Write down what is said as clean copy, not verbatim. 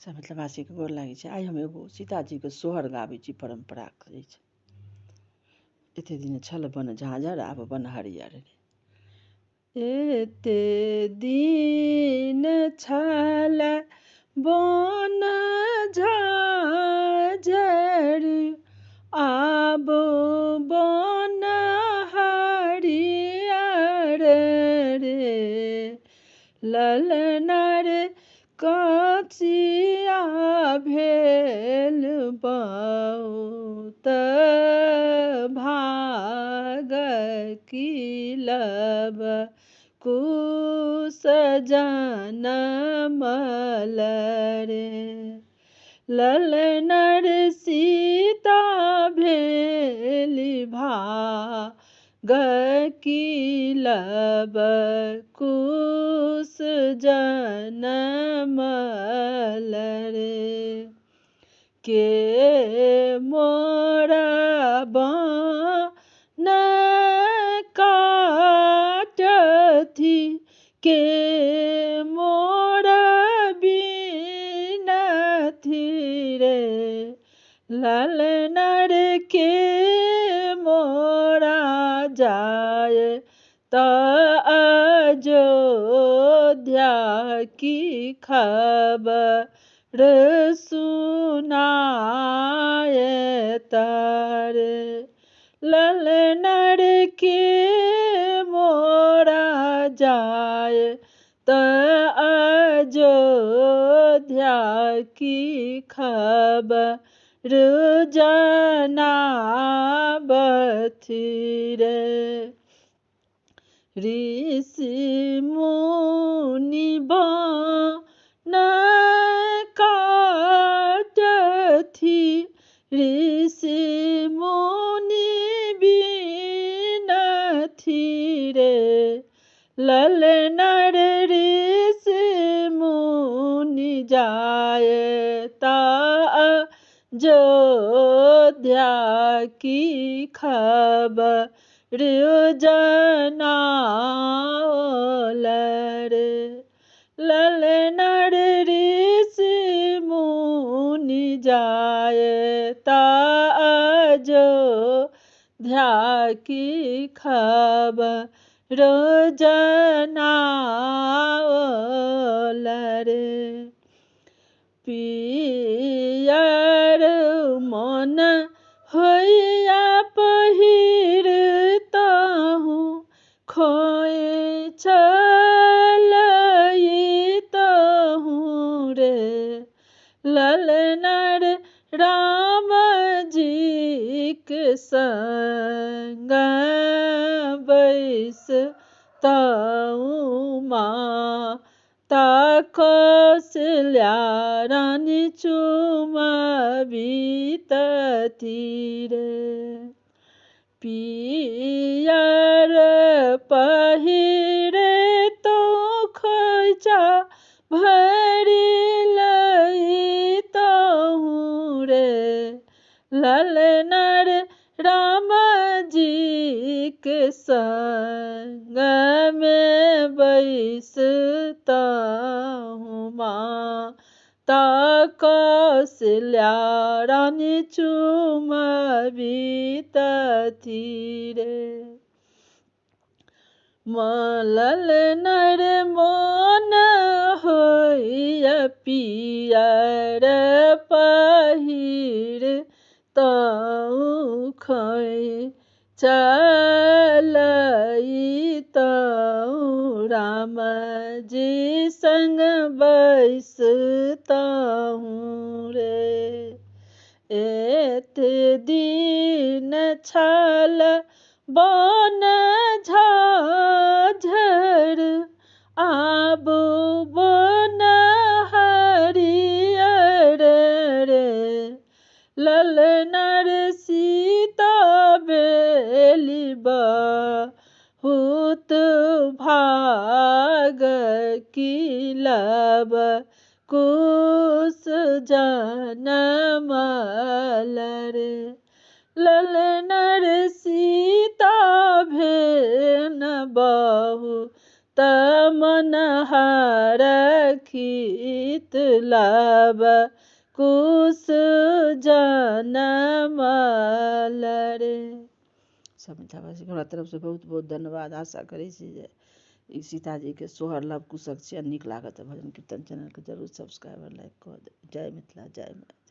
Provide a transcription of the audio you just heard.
मिथिलावासी के गोर लागे छै। आइ हम एगो सीताजी के सोहर गाबै छी, परम्परा कहै छै। एते दिन छल बन झाँझर, आब बन हरियर रे। एते दिन छल बन झाँझर, आब बन हरियर रे। ललनर कचिया भेल बहुत भाग, किलब कुश जनमल रे। ललनर सीता भेली भाग, किलब कुश जनमल रे। के मोरा बन काटथि, के मोरा बीनथि रे। ललनर के मोरा जाय त अयोध्या की खबर सुनाए तारे। ललनर के मोरा जाय त अयोध्या की खबर जनाबथि रे। ऋषि मुनि बन काटथि, ऋषि मुनि बीनथि रे। ललनर ऋषि मुनि जाय त अयोध्या की खबर जनाओल रे। ललनर ऋषि मुनि जाय त अयोध्या की खबर जनाओल रे। पियर मन होइया पहिरतहु, खोइछलैतहु रे। ललनर राम जी के संग बैसतहु, माता कौशल्या रानी चुमबितथि रे। पियर पहिरे तो खोइछा भरि लैतहु रे। ललनर राम जी के संग में बैसतहु, माता कौशल्या रानी चुमबितथि रे। ललनर मन होइया पियर पहिरतहु, खोइछलैतहु, राम जी संग बैसतहु रे। एते दिन छल बन झाँझर, आब बन हरियर रे। ललनर सीता भेली बहुत भाग, किलब कुश जनमल रे। ललनर सीता भेन बहुत मनहर, खिल गीत लाब कुश जनमल रे। सब मिथिलावासीके हमरा तरफसँ बहुत बहुत धन्यवाद। आशा करै छी जे ई सीताजीके सोहर लव कुशक छियनि, नीक लागत तऽ भजन कीर्तन चैनलके जरूर सब्सक्राइब और लाइक कऽ देब। जय मिथिला, जय मैथिली।